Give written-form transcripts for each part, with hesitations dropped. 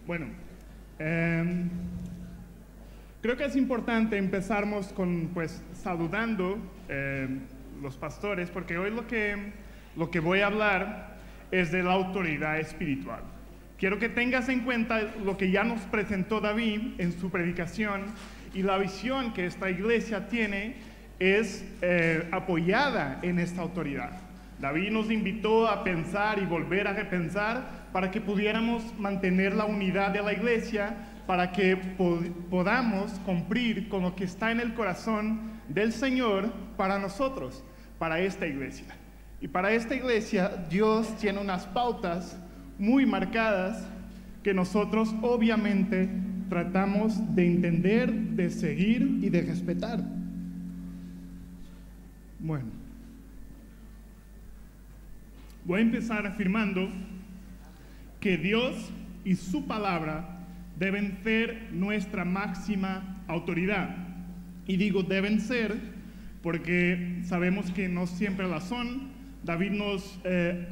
Bueno, creo que es importante empezarmos con, saludando los pastores, porque hoy lo que voy a hablar es de la autoridad espiritual. Quiero que tengas en cuenta lo que ya nos presentó David en su predicación, y la visión que esta iglesia tiene es apoyada en esta autoridad. David nos invitó a pensar y volver a repensar para que pudiéramos mantener la unidad de la iglesia, para que podamos cumplir con lo que está en el corazón del Señor para nosotros, para esta iglesia. Y para esta iglesia Dios tiene unas pautas muy marcadas que nosotros obviamente tratamos de entender, de seguir y de respetar. Bueno, voy a empezar afirmando que Dios y su palabra deben ser nuestra máxima autoridad. Y digo deben ser porque sabemos que no siempre la son. David nos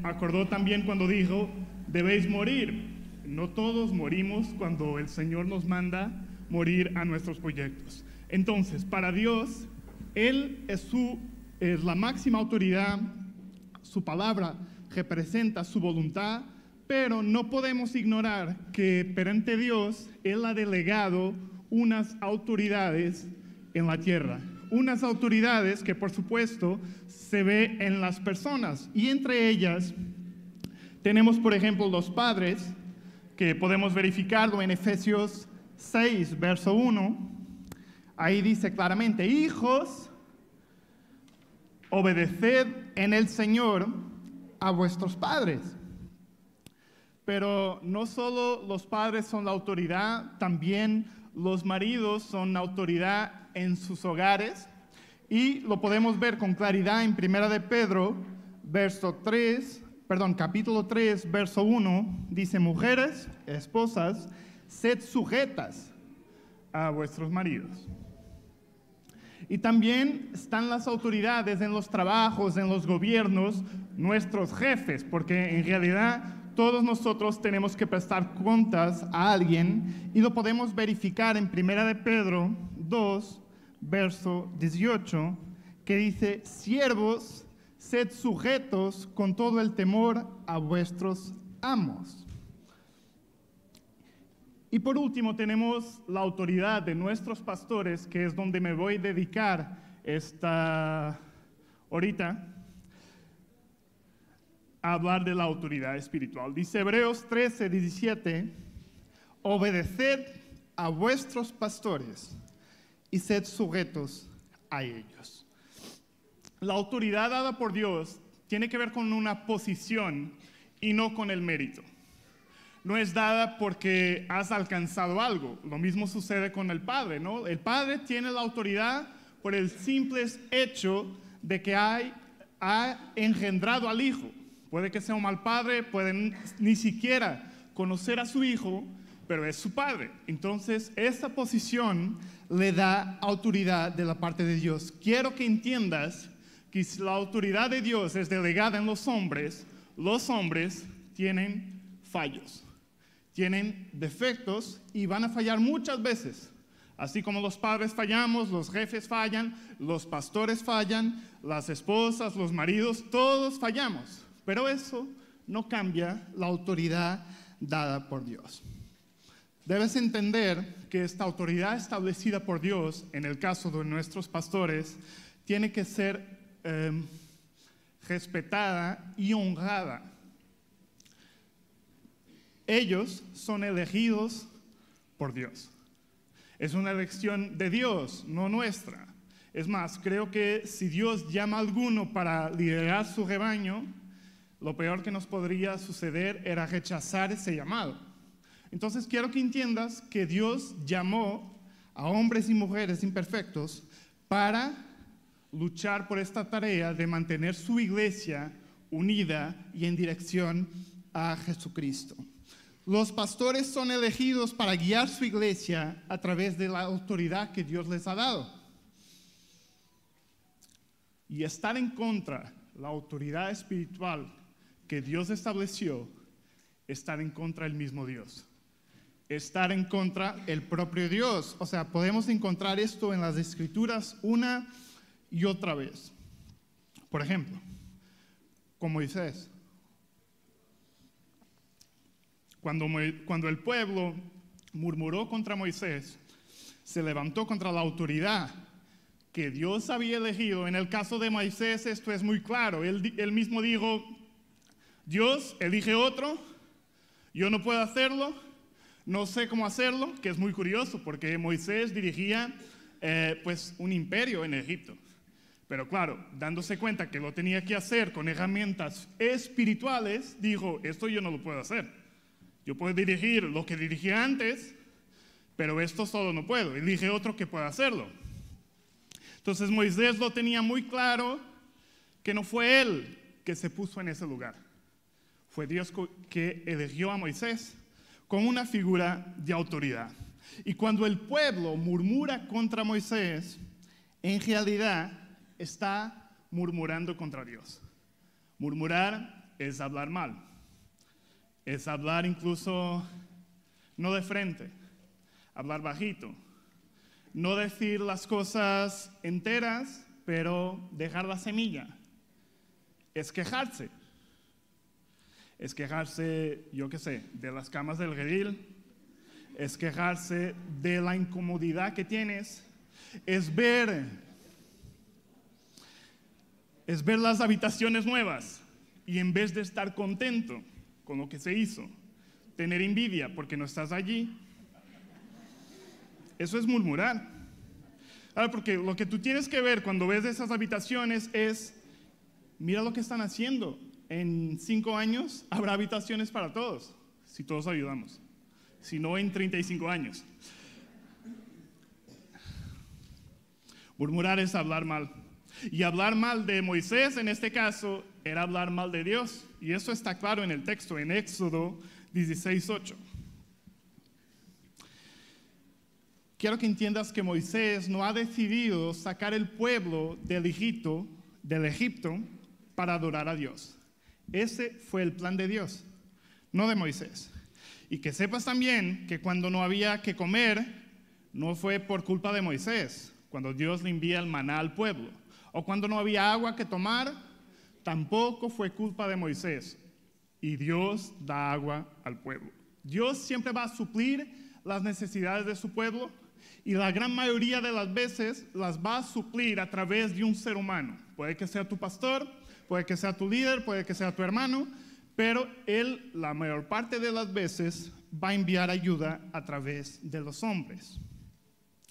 acordó también cuando dijo, debéis morir. No todos morimos cuando el Señor nos manda morir a nuestros proyectos. Entonces, para Dios, Él es la máxima autoridad, su palabra representa su voluntad, pero no podemos ignorar que perante Dios Él ha delegado unas autoridades en la tierra. Unas autoridades que por supuesto se ve en las personas, y entre ellas tenemos por ejemplo los padres, que podemos verificarlo en Efesios 6, verso 1. Ahí dice claramente, hijos, obedeced en el Señor a vuestros padres. Pero no solo los padres son la autoridad, también los maridos son la autoridad en sus hogares, y lo podemos ver con claridad en 1 de Pedro, capítulo 3, verso 1, dice, mujeres, esposas, sed sujetas a vuestros maridos. Y también están las autoridades en los trabajos, en los gobiernos, nuestros jefes, porque en realidad todos nosotros tenemos que prestar cuentas a alguien, y lo podemos verificar en 1 de Pedro 2, verso 18, que dice, siervos, sed sujetos con todo el temor a vuestros amos. Y por último tenemos la autoridad de nuestros pastores, que es donde me voy a dedicar ahorita, a hablar de la autoridad espiritual. Dice Hebreos 13, 17, obedeced a vuestros pastores y sed sujetos a ellos. La autoridad dada por Dios tiene que ver con una posición y no con el mérito. No es dada porque has alcanzado algo. Lo mismo sucede con el Padre, ¿no? El Padre tiene la autoridad por el simple hecho de que ha engendrado al Hijo. Puede que sea un mal padre, puede ni siquiera conocer a su Hijo, pero es su Padre. Entonces, esa posición le da autoridad de la parte de Dios. Quiero que entiendas que si la autoridad de Dios es delegada en los hombres tienen fallos, tienen defectos y van a fallar muchas veces. Así como los padres fallamos, los jefes fallan, los pastores fallan, las esposas, los maridos, todos fallamos. Pero eso no cambia la autoridad dada por Dios. Debes entender que esta autoridad establecida por Dios, en el caso de nuestros pastores, tiene que ser respetada y honrada. Ellos son elegidos por Dios. Es una elección de Dios, no nuestra. Es más, creo que si Dios llama a alguno para liderar su rebaño, lo peor que nos podría suceder era rechazar ese llamado. Entonces quiero que entiendas que Dios llamó a hombres y mujeres imperfectos para luchar por esta tarea de mantener su iglesia unida y en dirección a Jesucristo. Los pastores son elegidos para guiar su iglesia a través de la autoridad que Dios les ha dado. Y estar en contra de la autoridad espiritual que Dios estableció, estar en contra del mismo Dios. estar en contra del propio Dios. O sea, podemos encontrar esto en las Escrituras una y otra vez. Por ejemplo, con Moisés. Cuando el pueblo murmuró contra Moisés, se levantó contra la autoridad que Dios había elegido. En el caso de Moisés esto es muy claro. Él mismo dijo, Dios elige otro, yo no puedo hacerlo, no sé cómo hacerlo, que es muy curioso porque Moisés dirigía pues un imperio en Egipto. Pero claro, dándose cuenta que lo tenía que hacer con herramientas espirituales, dijo, esto yo no lo puedo hacer. Yo puedo dirigir lo que dirigía antes, pero esto solo no puedo. Elige otro que pueda hacerlo. Entonces Moisés lo tenía muy claro que no fue él que se puso en ese lugar. Fue Dios que eligió a Moisés como una figura de autoridad. Y cuando el pueblo murmura contra Moisés, en realidad está murmurando contra Dios. Murmurar es hablar mal. Es hablar incluso no de frente, hablar bajito. No decir las cosas enteras, pero dejar la semilla. Es quejarse. Es quejarse, yo qué sé, de las camas del redil. Es quejarse de la incomodidad que tienes. Es ver las habitaciones nuevas y en vez de estar contento con lo que se hizo, tener envidia porque no estás allí. Eso es murmurar. Ahora, porque lo que tú tienes que ver cuando ves esas habitaciones es, mira lo que están haciendo. En 5 años habrá habitaciones para todos, si todos ayudamos. Si no, en 35 años. Murmurar es hablar mal. Y hablar mal de Moisés, en este caso, era hablar mal de Dios. Y eso está claro en el texto, en Éxodo 16:8. Quiero que entiendas que Moisés no ha decidido sacar el pueblo del Egipto para adorar a Dios. Ese fue el plan de Dios, no de Moisés. Y que sepas también que cuando no había que comer, no fue por culpa de Moisés, cuando Dios le envía el maná al pueblo. O cuando no había agua que tomar, tampoco fue culpa de Moisés. Y Dios da agua al pueblo. Dios siempre va a suplir las necesidades de su pueblo y la gran mayoría de las veces las va a suplir a través de un ser humano. Puede que sea tu pastor, puede que sea tu líder, puede que sea tu hermano, pero Él, la mayor parte de las veces, va a enviar ayuda a través de los hombres.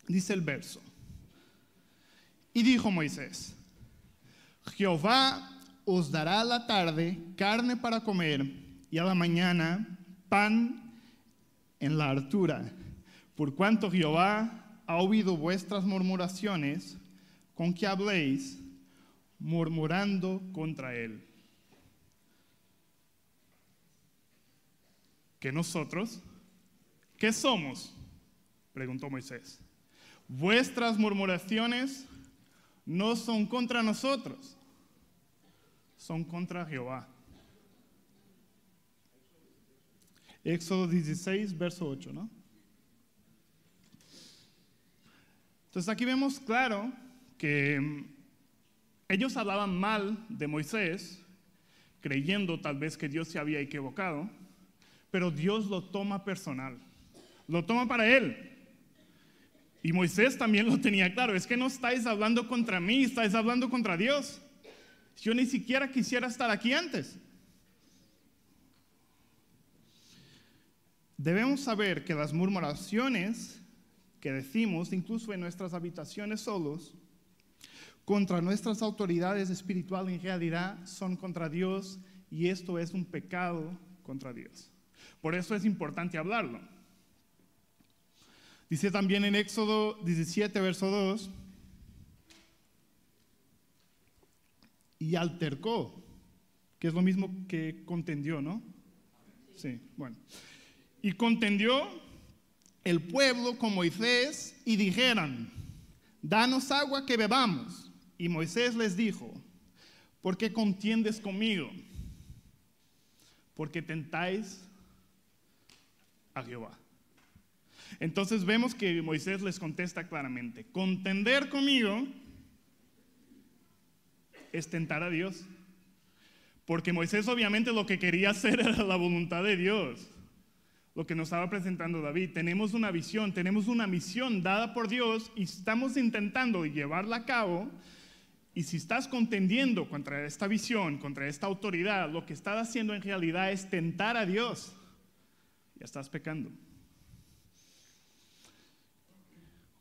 Dice el verso. Y dijo Moisés, Jehová os dará a la tarde carne para comer y a la mañana pan en la hartura, por cuanto Jehová ha oído vuestras murmuraciones con que habléis, murmurando contra él. ¿Que nosotros? ¿Qué somos? Preguntó Moisés. Vuestras murmuraciones no son contra nosotros, son contra Jehová. Éxodo 16, verso 8, ¿no? Entonces aquí vemos claro que ellos hablaban mal de Moisés, creyendo tal vez que Dios se había equivocado, pero Dios lo toma personal, lo toma para él. Y Moisés también lo tenía claro, es que no estáis hablando contra mí, estáis hablando contra Dios. Yo ni siquiera quisiera estar aquí antes. Debemos saber que las murmuraciones que decimos, incluso en nuestras habitaciones solos, contra nuestras autoridades espirituales en realidad son contra Dios y esto es un pecado contra Dios. Por eso es importante hablarlo. Dice también en Éxodo 17, verso 2, y altercó, que es lo mismo que contendió, ¿no? Sí, bueno. Y contendió el pueblo con Moisés y dijeron, danos agua que bebamos. Y Moisés les dijo, ¿por qué contiendes conmigo? Porque tentáis a Jehová. Entonces vemos que Moisés les contesta claramente: contender conmigo es tentar a Dios. Porque Moisés obviamente lo que quería hacer era la voluntad de Dios. Lo que nos estaba presentando David. Tenemos una visión, tenemos una misión dada por Dios y estamos intentando llevarla a cabo. Y si estás contendiendo contra esta visión, contra esta autoridad, lo que estás haciendo en realidad es tentar a Dios. Ya estás pecando.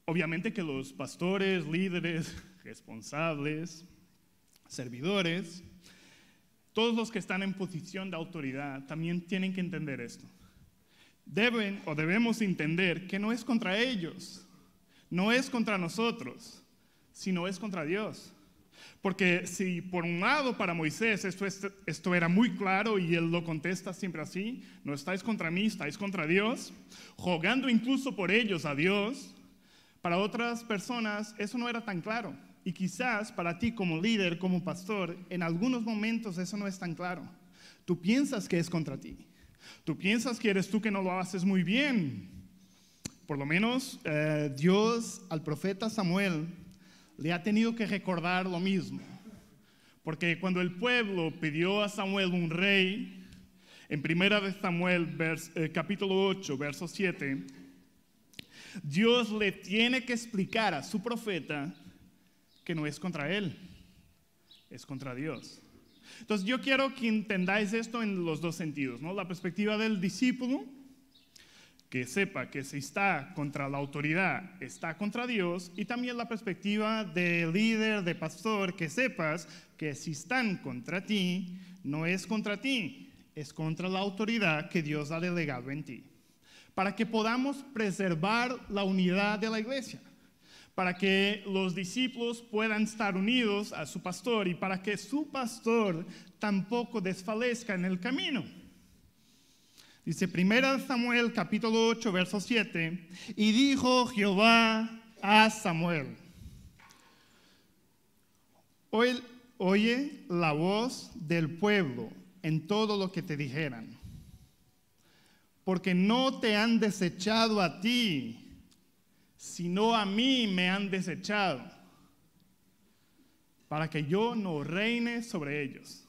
Obviamente que los pastores, líderes, responsables, servidores, todos los que están en posición de autoridad también tienen que entender esto. Debemos entender que no es contra ellos, no es contra nosotros, sino es contra Dios. Porque si por un lado para Moisés esto era muy claro y él lo contesta siempre así: no estáis contra mí, estáis contra Dios, rogando incluso por ellos a Dios, para otras personas eso no era tan claro. Y quizás para ti como líder, como pastor, en algunos momentos eso no es tan claro. Tú piensas que es contra ti. Tú piensas que eres tú que no lo haces muy bien. Por lo menos Dios al profeta Samuel le ha tenido que recordar lo mismo. Porque cuando el pueblo pidió a Samuel un rey, en 1 Samuel capítulo 8, verso 7, Dios le tiene que explicar a su profeta que no es contra él, es contra Dios. Entonces yo quiero que entendáis esto en los dos sentidos, ¿no? La perspectiva del discípulo, que sepa que si está contra la autoridad, está contra Dios, y también la perspectiva del líder, de pastor, que sepas que si están contra ti, no es contra ti, es contra la autoridad que Dios ha delegado en ti. Para que podamos preservar la unidad de la iglesia, para que los discípulos puedan estar unidos a su pastor y para que su pastor tampoco desfalezca en el camino. Dice 1 Samuel capítulo 8, verso 7, y dijo Jehová a Samuel: oye la voz del pueblo en todo lo que te dijeran, porque no te han desechado a ti, sino a mí me han desechado, para que yo no reine sobre ellos.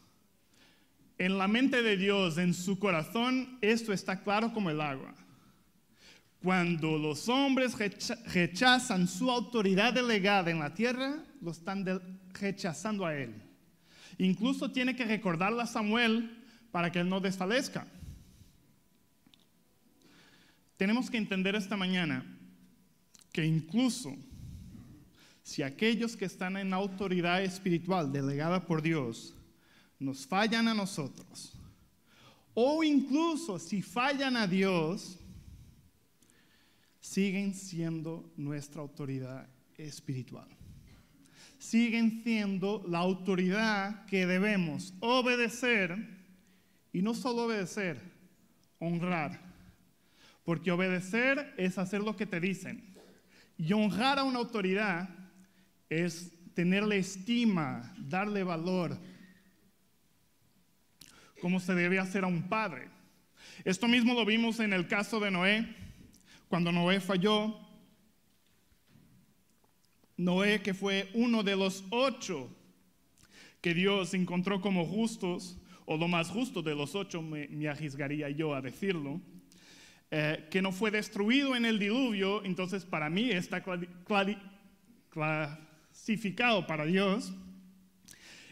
En la mente de Dios, en su corazón, esto está claro como el agua. Cuando los hombres rechazan su autoridad delegada en la tierra, lo están rechazando a él. Incluso tiene que recordarle a Samuel para que él no desfalezca. Tenemos que entender esta mañana que incluso si aquellos que están en autoridad espiritual delegada por Dios nos fallan a nosotros, o incluso si fallan a Dios, siguen siendo nuestra autoridad espiritual. Siguen siendo la autoridad que debemos obedecer, y no solo obedecer, honrar. Porque obedecer es hacer lo que te dicen. Y honrar a una autoridad es tenerle estima, darle valor, como se debe hacer a un padre. Esto mismo lo vimos en el caso de Noé, cuando Noé falló. Noé, que fue uno de los 8 que Dios encontró como justos, o lo más justo de los 8, me arriesgaría yo a decirlo, que no fue destruido en el diluvio. Entonces para mí está clasificado para Dios.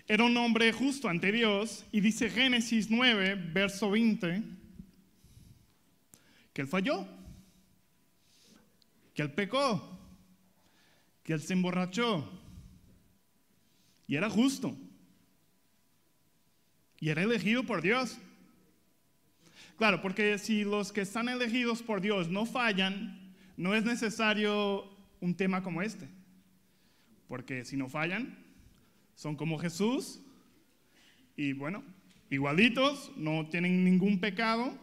Era un hombre justo ante Dios, y dice Génesis 9, verso 20, que él falló, que él pecó, que él se emborrachó, y era justo, y era elegido por Dios. Claro, porque si los que están elegidos por Dios no fallan, no es necesario un tema como este. Porque si no fallan, son como Jesús, y bueno, igualitos, no tienen ningún pecado.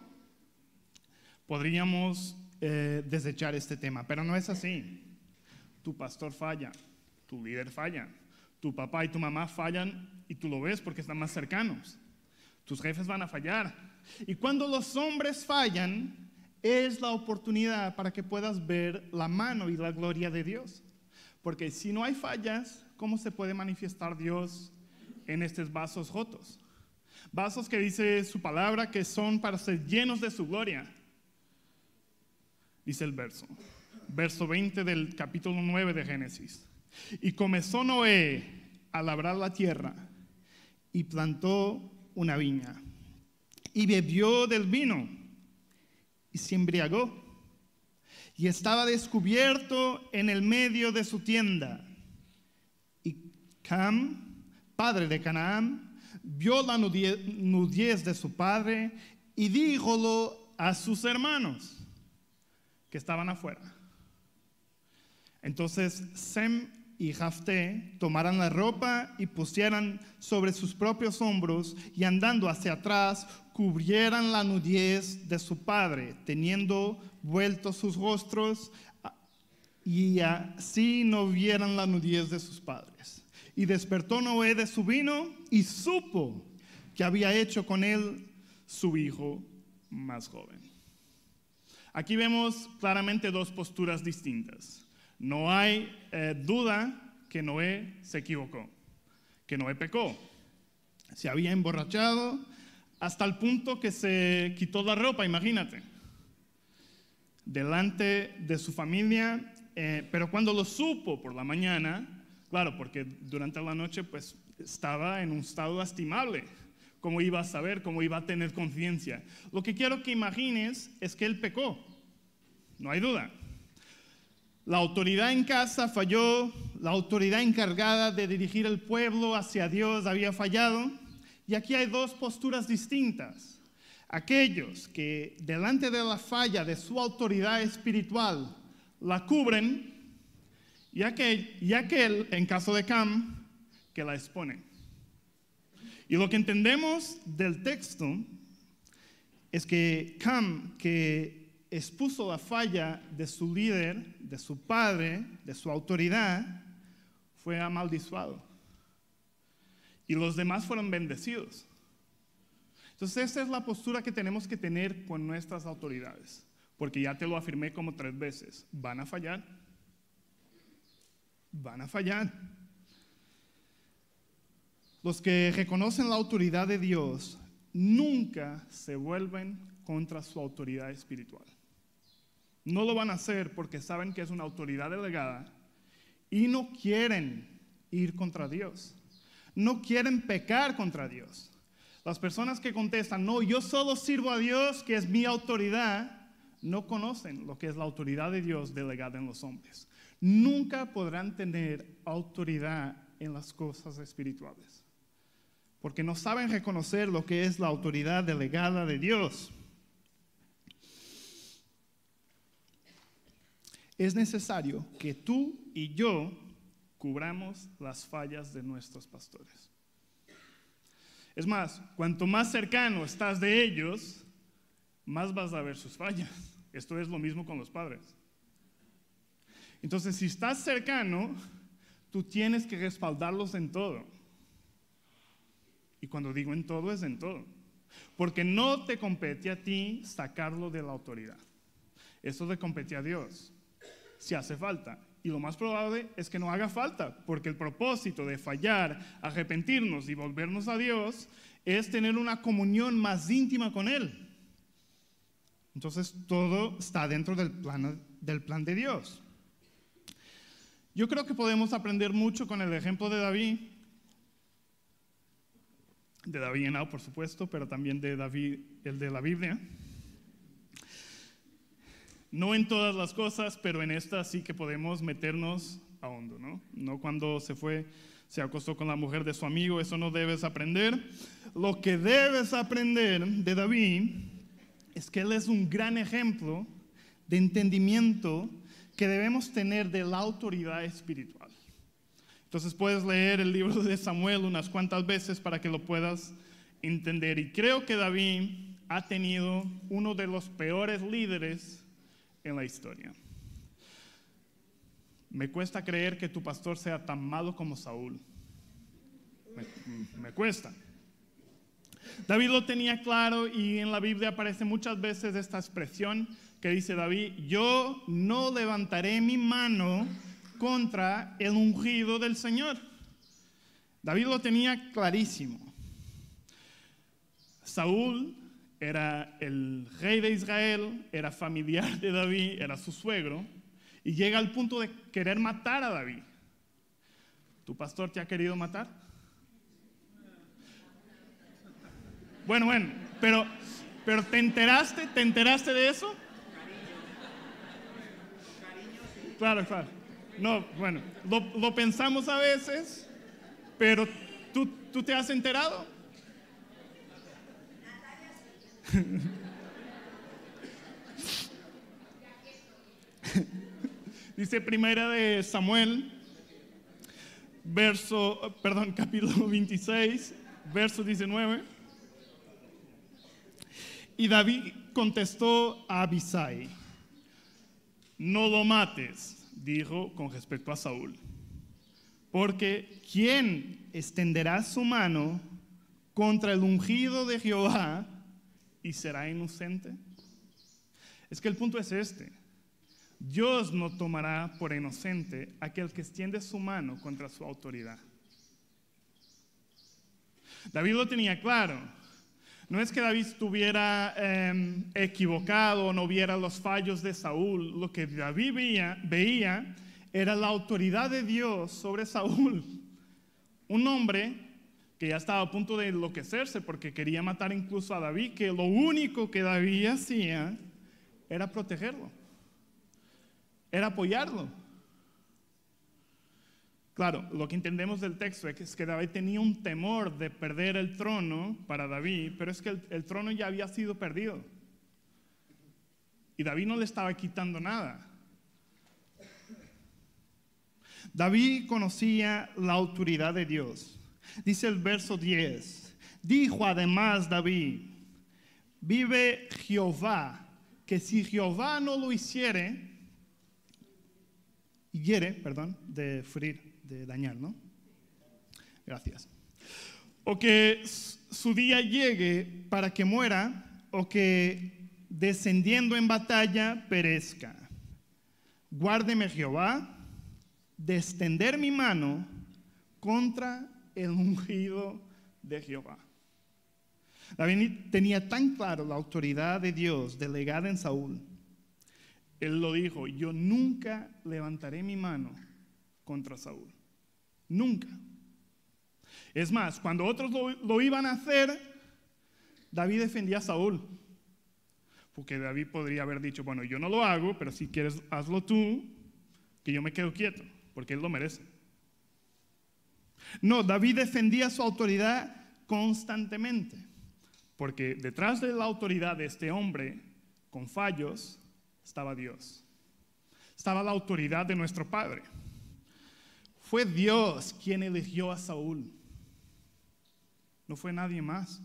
Podríamos desechar este tema, pero no es así. Tu pastor falla, tu líder falla, tu papá y tu mamá fallan, y tú lo ves porque están más cercanos. Tus jefes van a fallar. Y cuando los hombres fallan, es la oportunidad para que puedas ver la mano y la gloria de Dios. Porque si no hay fallas, ¿cómo se puede manifestar Dios en estos vasos rotos? Vasos que dice su palabra que son para ser llenos de su gloria. Dice el verso 20 del capítulo 9 de Génesis. Y comenzó Noé a labrar la tierra y plantó una viña y bebió del vino y se embriagó y estaba descubierto en el medio de su tienda. Y Cam, padre de Canaán, vio la nudez de su padre y díjolo a sus hermanos que estaban afuera. Entonces Sem y Jafté tomaran la ropa y pusieran sobre sus propios hombros y andando hacia atrás cubrieran la nudez de su padre, teniendo vueltos sus rostros, y así no vieran la nudez de sus padres. Y despertó Noé de su vino y supo que había hecho con él su hijo más joven. Aquí vemos claramente dos posturas distintas. No hay duda que Noé se equivocó, que Noé pecó. Se había emborrachado hasta el punto que se quitó la ropa, imagínate, delante de su familia, pero cuando lo supo por la mañana, claro, porque durante la noche pues estaba en un estado lastimable. ¿Cómo iba a saber? ¿Cómo iba a tener conciencia? Lo que quiero que imagines es que él pecó, no hay duda. La autoridad en casa falló, la autoridad encargada de dirigir el pueblo hacia Dios había fallado, y aquí hay dos posturas distintas. Aquellos que delante de la falla de su autoridad espiritual la cubren, y aquel, en caso de Cam, que la expone. Y lo que entendemos del texto es que Cam, que expuso la falla de su líder, de su padre, de su autoridad, fue amaldiçoado. Y los demás fueron bendecidos. Entonces esa es la postura que tenemos que tener con nuestras autoridades. Porque ya te lo afirmé como 3 veces. Van a fallar. Van a fallar. Los que reconocen la autoridad de Dios nunca se vuelven contra su autoridad espiritual. No lo van a hacer porque saben que es una autoridad delegada y no quieren ir contra Dios. No quieren pecar contra Dios. Las personas que contestan, no, yo solo sirvo a Dios, que es mi autoridad, no conocen lo que es la autoridad de Dios delegada en los hombres. Nunca podrán tener autoridad en las cosas espirituales, porque no saben reconocer lo que es la autoridad delegada de Dios. Es necesario que tú y yo cubramos las fallas de nuestros pastores. Es más, cuanto más cercano estás de ellos, más vas a ver sus fallas. Esto es lo mismo con los padres. Entonces, si estás cercano, tú tienes que respaldarlos en todo. Y cuando digo en todo, es en todo. Porque no te compete a ti sacarlo de la autoridad. Eso le compete a Dios, si hace falta. Y lo más probable es que no haga falta, porque el propósito de fallar, arrepentirnos y volvernos a Dios es tener una comunión más íntima con Él. Entonces todo está dentro del plan de Dios. Yo creo que podemos aprender mucho con el ejemplo de David Henao, por supuesto, pero también de David, el de la Biblia. No en todas las cosas, pero en esta sí que podemos meternos a hondo, ¿no? No cuando se acostó con la mujer de su amigo, eso no debes aprender. Lo que debes aprender de David es que él es un gran ejemplo de entendimiento que debemos tener de la autoridad espiritual. Entonces puedes leer el libro de Samuel unas cuantas veces para que lo puedas entender. Y creo que David ha tenido uno de los peores líderes en la historia. Me cuesta creer que tu pastor sea tan malo como Saúl. Me cuesta. David lo tenía claro y en la Biblia aparece muchas veces esta expresión que dice David, yo no levantaré mi mano contra el ungido del Señor. David lo tenía clarísimo. Saúl era el rey de Israel, era familiar de David, era su suegro, y llega al punto de querer matar a David. ¿Tu pastor te ha querido matar? Bueno, pero ¿te enteraste de eso? Claro. No, bueno, lo pensamos a veces, pero ¿tú te has enterado? Dice Primera de Samuel, capítulo 26, verso 19. Y David contestó a Abisai, no lo mates, dijo con respecto a Saúl, porque ¿quién extenderá su mano contra el ungido de Jehová y será inocente? Es que el punto es este. Dios no tomará por inocente aquel que extiende su mano contra su autoridad. David lo tenía claro. No es que David estuviera equivocado o no viera los fallos de Saúl. Lo que David veía era la autoridad de Dios sobre Saúl. Un hombre que ya estaba a punto de enloquecerse porque quería matar incluso a David, que lo único que David hacía era protegerlo, era apoyarlo. Claro, lo que entendemos del texto es que David tenía un temor de perder el trono para David, pero es que el trono ya había sido perdido. Y David no le estaba quitando nada. David conocía la autoridad de Dios. Dice el verso 10, dijo además David, vive Jehová, que si Jehová no lo hiere, de ferir, de dañar, ¿no? Gracias. O que su día llegue para que muera, o que descendiendo en batalla perezca. Guárdeme Jehová de extender mi mano contra el ungido de Jehová. David tenía tan claro la autoridad de Dios delegada en Saúl. Él lo dijo, yo nunca levantaré mi mano contra Saúl. Nunca. Es más, cuando otros lo iban a hacer, David defendía a Saúl. Porque David podría haber dicho, bueno, yo no lo hago, pero si quieres hazlo tú, que yo me quedo quieto, porque él lo merece. No, David defendía su autoridad constantemente. Porque detrás de la autoridad de este hombre, con fallos, estaba Dios. Estaba la autoridad de nuestro Padre. Fue Dios quien eligió a Saúl. No fue nadie más.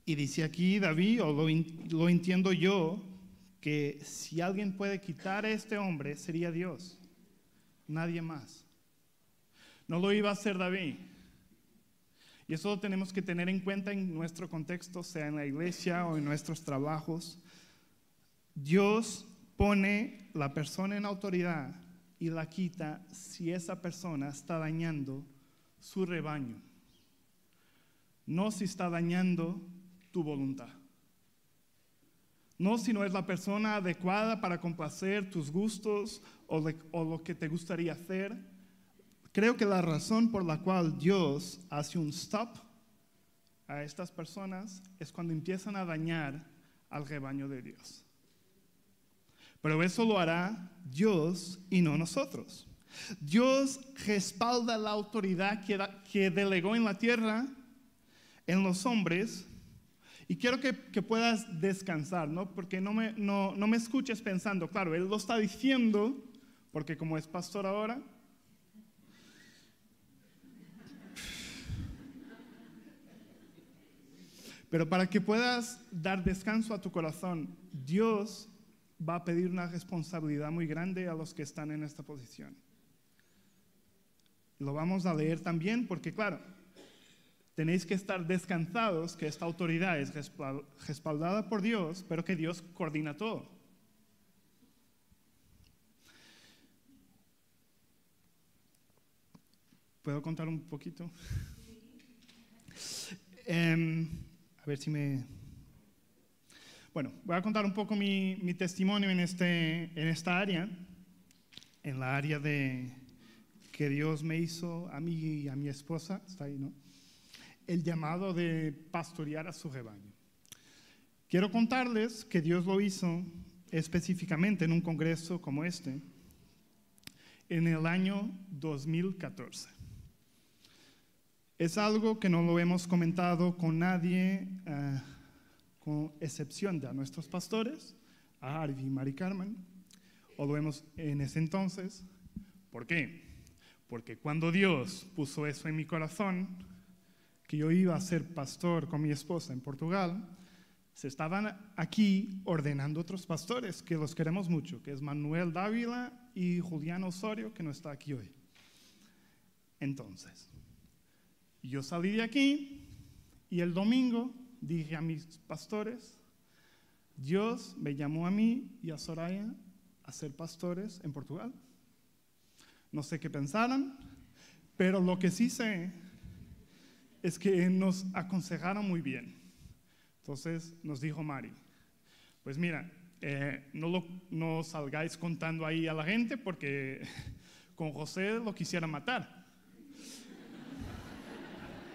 Y dice aquí David, o lo entiendo yo, que si alguien puede quitar a este hombre, sería Dios. Nadie más. No lo iba a hacer David. Y eso lo tenemos que tener en cuenta en nuestro contexto, sea en la iglesia o en nuestros trabajos. Dios pone la persona en autoridad y la quita si esa persona está dañando su rebaño. No si está dañando tu voluntad. No si no es la persona adecuada para complacer tus gustos o lo que te gustaría hacer. Creo que la razón por la cual Dios hace un stop a estas personas es cuando empiezan a dañar al rebaño de Dios. Pero eso lo hará Dios y no nosotros. Dios respalda la autoridad que delegó en la tierra, en los hombres, y quiero que puedas descansar, ¿no? Porque no me escuches pensando, claro, Él lo está diciendo, porque como es pastor ahora, pero para que puedas dar descanso a tu corazón, Dios va a pedir una responsabilidad muy grande a los que están en esta posición. Lo vamos a leer también porque, claro, Tenéis que estar descansados que esta autoridad es respaldada por Dios, pero que Dios coordina todo. ¿Puedo contar un poquito? A ver si me... Bueno, voy a contar un poco mi testimonio en esta área, en la área de que Dios me hizo a mí y a mi esposa, está ahí, ¿no? El llamado de pastorear a su rebaño. Quiero contarles que Dios lo hizo específicamente en un congreso como este, en el año 2014. Es algo que no lo hemos comentado con nadie, con excepción de a nuestros pastores, a Harvey y Mari Carmen, o lo vemos en ese entonces. ¿Por qué? Porque cuando Dios puso eso en mi corazón, que yo iba a ser pastor con mi esposa en Portugal, se estaban aquí ordenando otros pastores, que los queremos mucho, que es Manuel Dávila y Julián Osorio, que no está aquí hoy. Entonces, yo salí de aquí y el domingo dije a mis pastores, Dios me llamó a mí y a Soraya a ser pastores en Portugal. No sé qué pensaran, pero lo que sí sé es que nos aconsejaron muy bien. Entonces nos dijo Mari, pues mira, no salgáis contando ahí a la gente porque con José lo quisiera matar.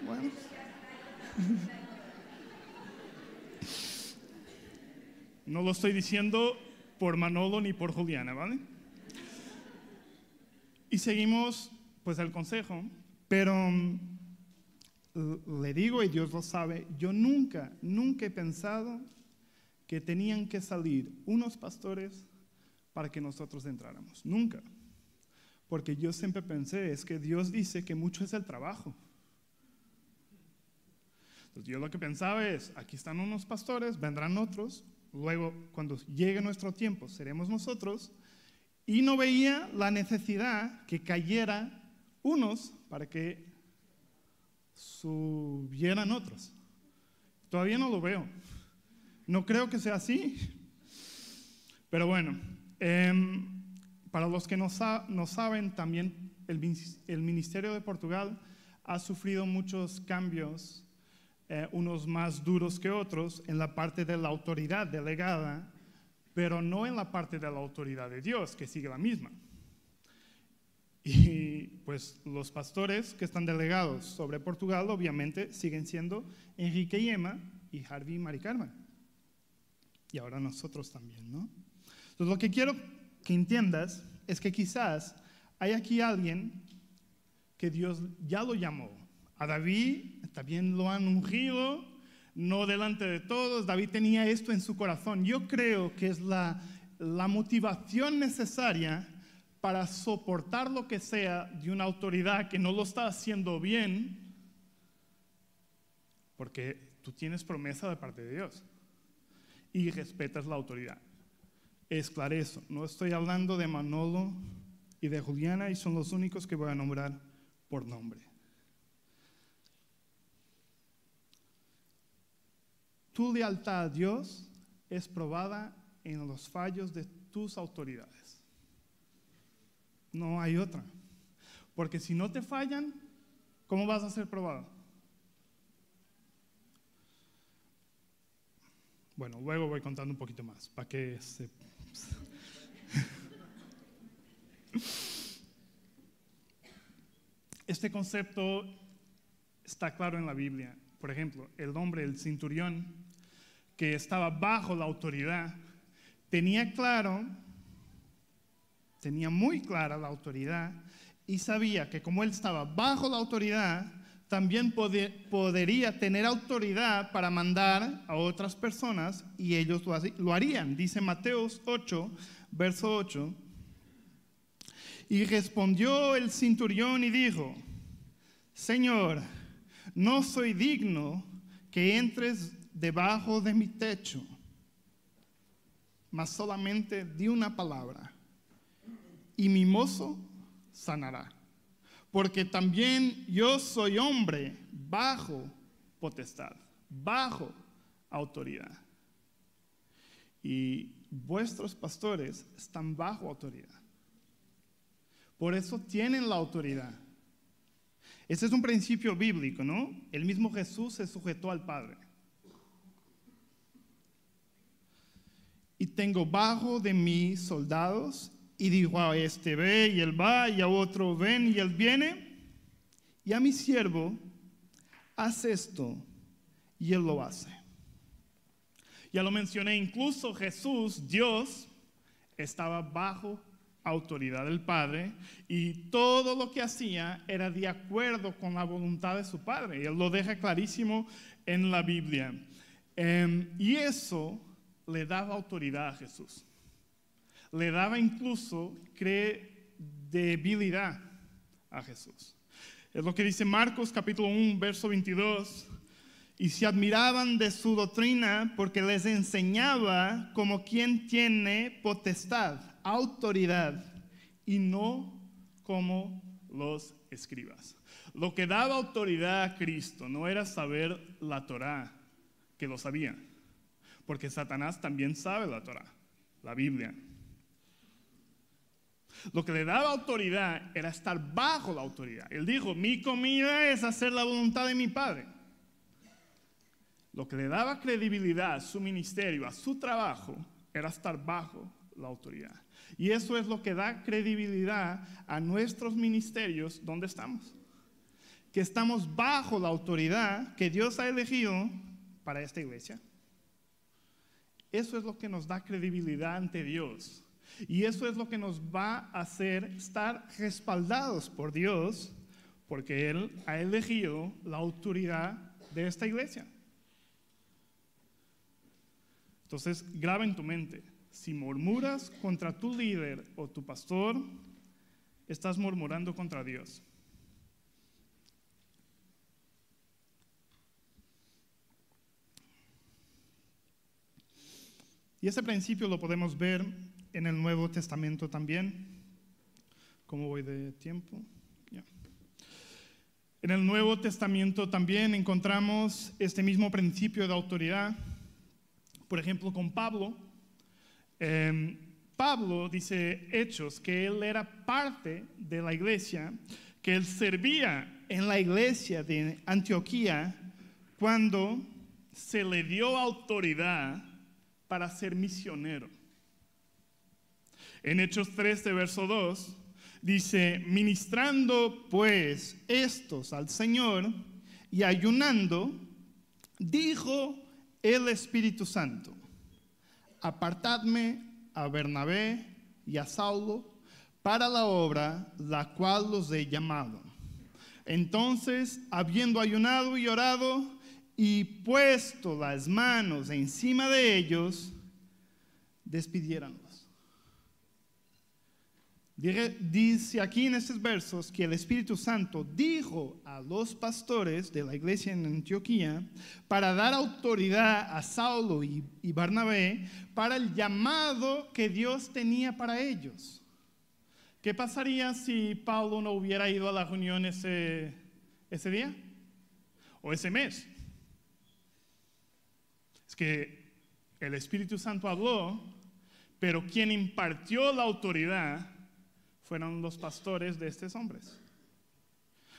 Bueno. No lo estoy diciendo por Manolo ni por Juliana, ¿vale? Y seguimos pues el consejo, pero le digo, y Dios lo sabe, yo nunca he pensado que tenían que salir unos pastores para que nosotros entráramos. Nunca. Porque yo siempre pensé, es que Dios dice que mucho es el trabajo. Entonces yo lo que pensaba es, aquí están unos pastores, vendrán otros, luego cuando llegue nuestro tiempo seremos nosotros, y no veía la necesidad que cayera unos para que subieran otros. Todavía no lo veo. No creo que sea así. Pero bueno, para los que no saben, también el Ministerio de Portugal ha sufrido muchos cambios, unos más duros que otros, en la parte de la autoridad delegada, pero no en la parte de la autoridad de Dios, que sigue la misma. Y pues los pastores que están delegados sobre Portugal obviamente siguen siendo Enrique y Emma y Harvey y Mari Carmen. Y ahora nosotros también, ¿no? Entonces lo que quiero que entiendas es que quizás hay aquí alguien que Dios ya lo llamó. A David también lo han ungido, no delante de todos. David tenía esto en su corazón. Yo creo que es la motivación necesaria para soportar lo que sea de una autoridad que no lo está haciendo bien, porque tú tienes promesa de parte de Dios y respetas la autoridad. Esclarezco, no estoy hablando de Manolo y de Juliana, y son los únicos que voy a nombrar por nombre. Tu lealtad a Dios es probada en los fallos de tus autoridades. No hay otra. Porque si no te fallan, ¿cómo vas a ser probado? Bueno, luego voy contando un poquito más, para que se... Este concepto está claro en la Biblia. Por ejemplo, el hombre, el centurión, que estaba bajo la autoridad, tenía muy clara la autoridad y sabía que como él estaba bajo la autoridad, también podría tener autoridad para mandar a otras personas, y ellos lo harían. Dice Mateos 8, verso 8. Y respondió el centurión y dijo: Señor, no soy digno que entres debajo de mi techo, mas solamente di una palabra, y mi mozo sanará. porque también yo soy hombre bajo potestad, bajo autoridad. Y vuestros pastores están bajo autoridad. Por eso tienen la autoridad. Ese es un principio bíblico, ¿no? El mismo Jesús se sujetó al Padre. Y tengo bajo de mí soldados, y digo a este ve y él va, y a otro ven y él viene, y a mi siervo haz esto y él lo hace. Ya lo mencioné, incluso Jesús, Dios, estaba bajo autoridad del Padre y todo lo que hacía era de acuerdo con la voluntad de su Padre. Y él lo deja clarísimo en la Biblia. Y eso le daba autoridad a Jesús. Le daba incluso credibilidad a Jesús. Es lo que dice Marcos capítulo 1, verso 22. Y se admiraban de su doctrina porque les enseñaba como quien tiene potestad, autoridad, y no como los escribas. Lo que daba autoridad a Cristo no era saber la Torá, que lo sabía, porque Satanás también sabe la Torá, la Biblia. Lo que le daba autoridad era estar bajo la autoridad. Él dijo, mi comida es hacer la voluntad de mi Padre. Lo que le daba credibilidad a su ministerio, a su trabajo, era estar bajo la autoridad. Y eso es lo que da credibilidad a nuestros ministerios donde estamos. Que estamos bajo la autoridad que Dios ha elegido para esta iglesia. Eso es lo que nos da credibilidad ante Dios. Y eso es lo que nos va a hacer estar respaldados por Dios, porque Él ha elegido la autoridad de esta iglesia. Entonces, graba en tu mente, si murmuras contra tu líder o tu pastor, estás murmurando contra Dios. Y ese principio lo podemos ver en el Nuevo Testamento también. ¿Cómo voy de tiempo? Yeah. En el Nuevo Testamento también encontramos este mismo principio de autoridad. Por ejemplo, con Pablo. Pablo dice Hechos que él era parte de la iglesia, que él servía en la iglesia de Antioquía cuando se le dio autoridad para ser misionero. En Hechos 13, verso 2, dice, ministrando pues estos al Señor y ayunando, dijo el Espíritu Santo, apartadme a Bernabé y a Saulo para la obra la cual los he llamado. Entonces, habiendo ayunado y orado y puesto las manos encima de ellos, despidiéronlos. Dice aquí en estos versos que el Espíritu Santo dijo a los pastores de la iglesia en Antioquía para dar autoridad a Saulo y Bernabé para el llamado que Dios tenía para ellos. ¿Qué pasaría si Pablo no hubiera ido a la reunión ese día? O ese mes. Es que el Espíritu Santo habló, pero quien impartió la autoridad fueron los pastores de estos hombres.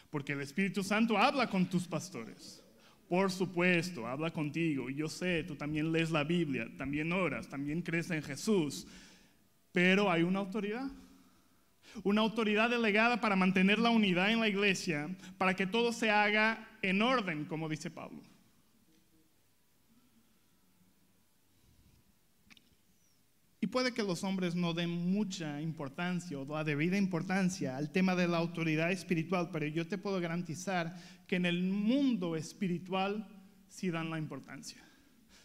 Porque el Espíritu Santo habla con tus pastores. Por supuesto, habla contigo. Yo sé, tú también lees la Biblia, también oras, también crees en Jesús. Pero hay una autoridad. Una autoridad delegada para mantener la unidad en la iglesia, para que todo se haga en orden, como dice Pablo. Y puede que los hombres no den mucha importancia o la debida importancia al tema de la autoridad espiritual, pero yo te puedo garantizar que en el mundo espiritual sí dan la importancia.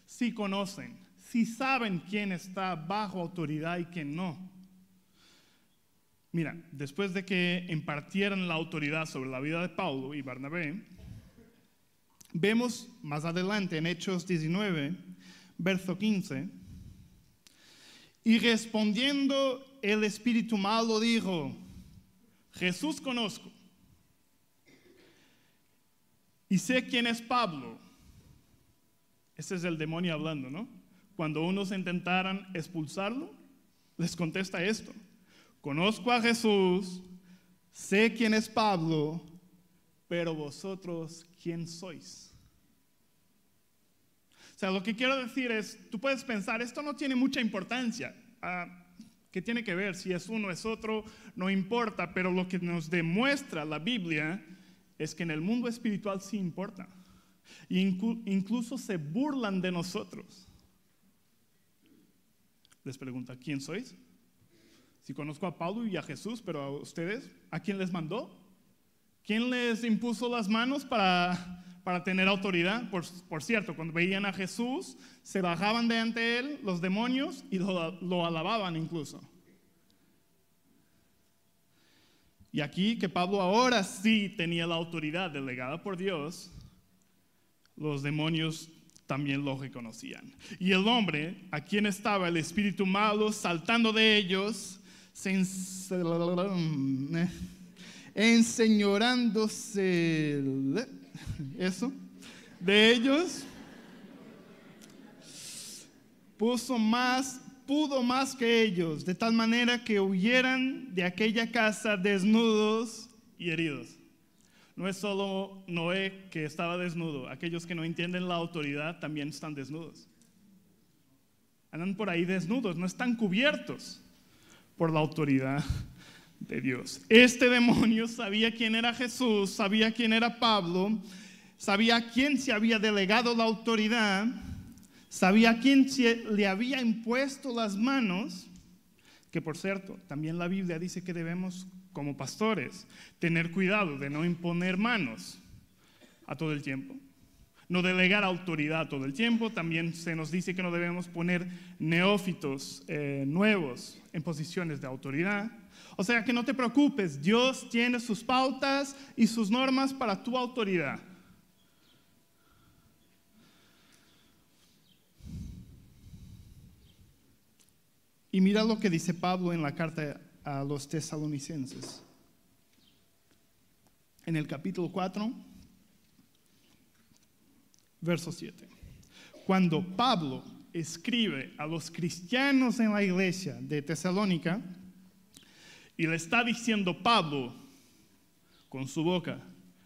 Sí conocen, sí saben quién está bajo autoridad y quién no. Mira, después de que impartieran la autoridad sobre la vida de Pablo y Bernabé, vemos más adelante en Hechos 19, verso 15, y respondiendo el espíritu malo dijo, Jesús conozco y sé quién es Pablo. Ese es el demonio hablando, ¿no? Cuando unos intentaran expulsarlo, les contesta esto: conozco a Jesús, sé quién es Pablo, pero vosotros, ¿quién sois? O sea, lo que quiero decir es, tú puedes pensar, esto no tiene mucha importancia. ¿Qué tiene que ver? Si es uno, es otro, no importa, pero lo que nos demuestra la Biblia es que en el mundo espiritual sí importa. E incluso se burlan de nosotros. Les pregunta, ¿quién sois? Si conozco a Pablo y a Jesús, pero a ustedes, ¿a quién les mandó? ¿Quién les impuso las manos para tener autoridad? Por cierto, cuando veían a Jesús, se bajaban de ante él los demonios y lo alababan incluso. Y aquí que Pablo ahora sí tenía la autoridad delegada por Dios, los demonios también lo reconocían. Y el hombre, a quien estaba el espíritu malo saltando de ellos, enseñorándose de ellos, pudo más que ellos, de tal manera que huyeran de aquella casa desnudos y heridos. No es solo Noé que estaba desnudo, aquellos que no entienden la autoridad también están desnudos. Andan por ahí desnudos, no están cubiertos por la autoridad de Dios. Este demonio sabía quién era Jesús, sabía quién era Pablo, sabía a quién se había delegado la autoridad, sabía a quién le había impuesto las manos, que por cierto, también la Biblia dice que debemos, como pastores, tener cuidado de no imponer manos a todo el tiempo, no delegar autoridad todo el tiempo. También se nos dice que no debemos poner neófitos nuevos en posiciones de autoridad. O sea que no te preocupes, Dios tiene sus pautas y sus normas para tu autoridad. Y mira lo que dice Pablo en la carta a los tesalonicenses. En el capítulo 4, verso 7. Cuando Pablo escribe a los cristianos en la iglesia de Tesalónica, y le está diciendo Pablo con su boca,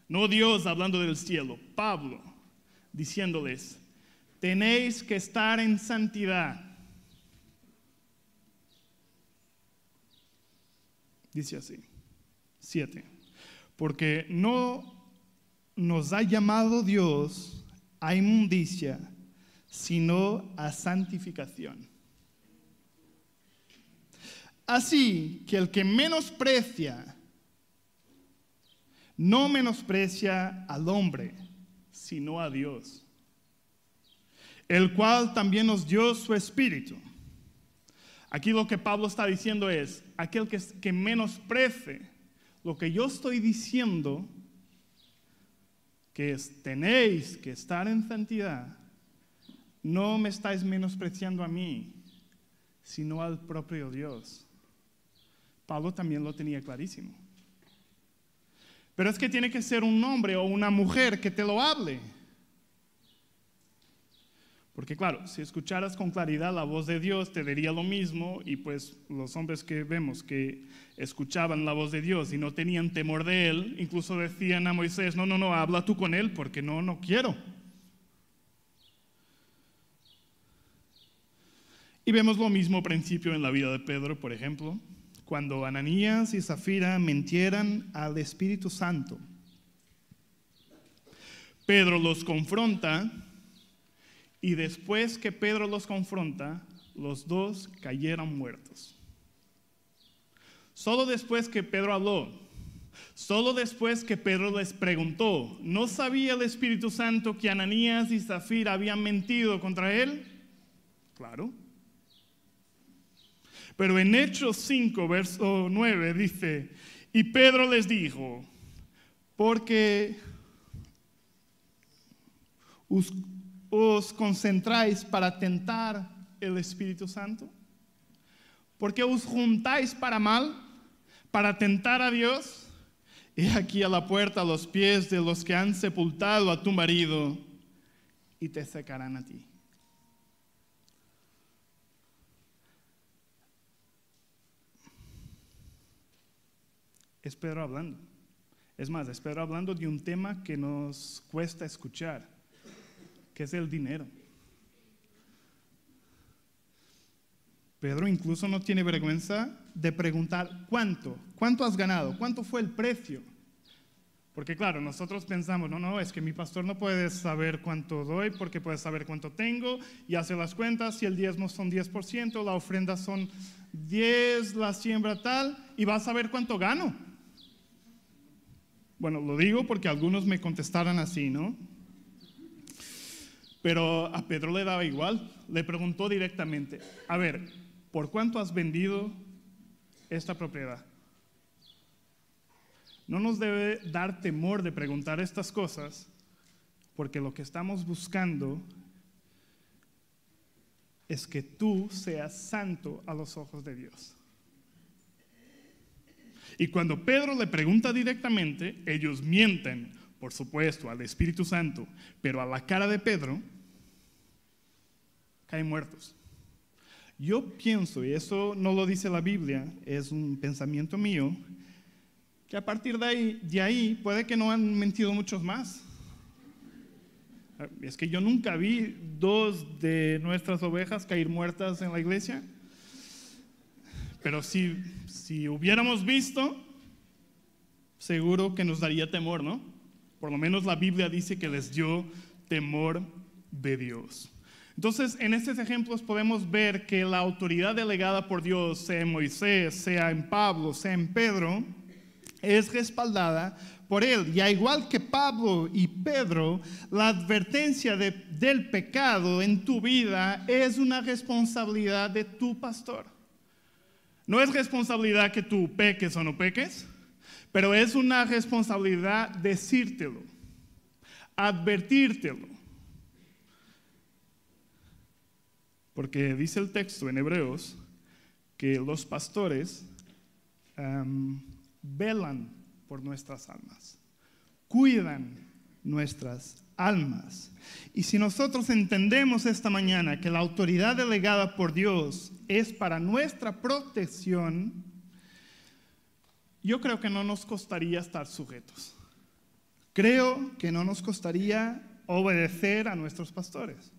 no Dios hablando del cielo, Pablo diciéndoles, tenéis que estar en santidad. Dice así, 7. Porque no nos ha llamado Dios a inmundicia, sino a santificación. Así que el que menosprecia, no menosprecia al hombre, sino a Dios, el cual también nos dio su espíritu. Aquí lo que Pablo está diciendo es, aquel que menosprecie lo que yo estoy diciendo, que es, tenéis que estar en santidad, no me estáis menospreciando a mí, sino al propio Dios. Pablo también lo tenía clarísimo. Pero es que tiene que ser un hombre o una mujer que te lo hable. Porque claro, si escucharas con claridad la voz de Dios, te diría lo mismo, y pues los hombres que vemos que escuchaban la voz de Dios y no tenían temor de Él, incluso decían a Moisés, no, habla tú con Él, porque no quiero. Y vemos lo mismo principio en la vida de Pedro, por ejemplo, cuando Ananías y Zafira mintieran al Espíritu Santo. Pedro los confronta, y después que Pedro los confronta, los dos cayeron muertos. Solo después que Pedro habló, solo después que Pedro les preguntó, ¿no sabía el Espíritu Santo que Ananías y Zafira habían mentido contra él? Claro. Pero en Hechos 5, verso 9 dice, y Pedro les dijo, porque os concentráis para tentar el Espíritu Santo, porque os juntáis para mal, para tentar a Dios, he aquí a la puerta a los pies de los que han sepultado a tu marido y te secarán a ti. Es Pedro hablando. Es más, es Pedro hablando de un tema que nos cuesta escuchar, que es el dinero. Pedro incluso no tiene vergüenza de preguntar ¿cuánto has ganado? ¿Cuánto fue el precio? Porque claro, nosotros pensamos, no, es que mi pastor no puede saber cuánto doy porque puede saber cuánto tengo y hace las cuentas, si el diezmo son 10%, la ofrenda son 10, la siembra tal, y va a saber cuánto gano. Bueno, lo digo porque algunos me contestaron así, ¿no? Pero a Pedro le daba igual, le preguntó directamente, a ver, ¿por cuánto has vendido esta propiedad? No nos debe dar temor de preguntar estas cosas, porque lo que estamos buscando es que tú seas santo a los ojos de Dios. Y cuando Pedro le pregunta directamente, ellos mienten, por supuesto, al Espíritu Santo, pero a la cara de Pedro caen muertos. Yo pienso, y eso no lo dice la Biblia, es un pensamiento mío, que a partir de ahí puede que no han mentido muchos más. Es que yo nunca vi 2 de nuestras ovejas caer muertas en la iglesia. Pero si hubiéramos visto, seguro que nos daría temor, ¿no? Por lo menos la Biblia dice que les dio temor de Dios. Entonces, en estos ejemplos podemos ver que la autoridad delegada por Dios, sea en Moisés, sea en Pablo, sea en Pedro, es respaldada por él. Y al igual que Pablo y Pedro, la advertencia del pecado en tu vida es una responsabilidad de tu pastor. No es responsabilidad que tú peques o no peques, pero es una responsabilidad decírtelo, advertírtelo. Porque dice el texto en Hebreos que los pastores velan por nuestras almas, cuidan nuestras almas. Y si nosotros entendemos esta mañana que la autoridad delegada por Dios es para nuestra protección, yo creo que no nos costaría estar sujetos. Creo que no nos costaría obedecer a nuestros pastores.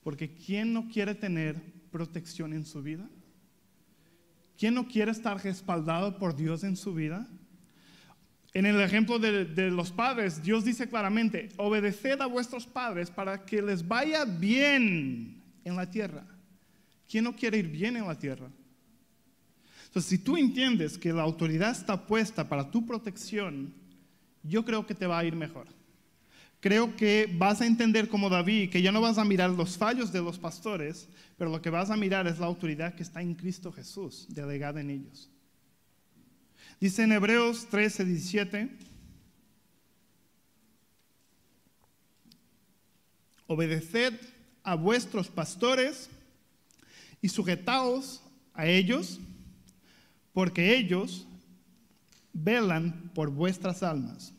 Porque ¿quién no quiere tener protección en su vida? ¿Quién no quiere estar respaldado por Dios en su vida? En el ejemplo de los padres, Dios dice claramente, obedeced a vuestros padres para que les vaya bien en la tierra. ¿Quién no quiere ir bien en la tierra? Entonces, si tú entiendes que la autoridad está puesta para tu protección, yo creo que te va a ir mejor. Creo que vas a entender como David, que ya no vas a mirar los fallos de los pastores, pero lo que vas a mirar es la autoridad que está en Cristo Jesús, delegada en ellos. Dice en Hebreos 13:17, obedeced a vuestros pastores y sujetaos a ellos, porque ellos velan por vuestras almas,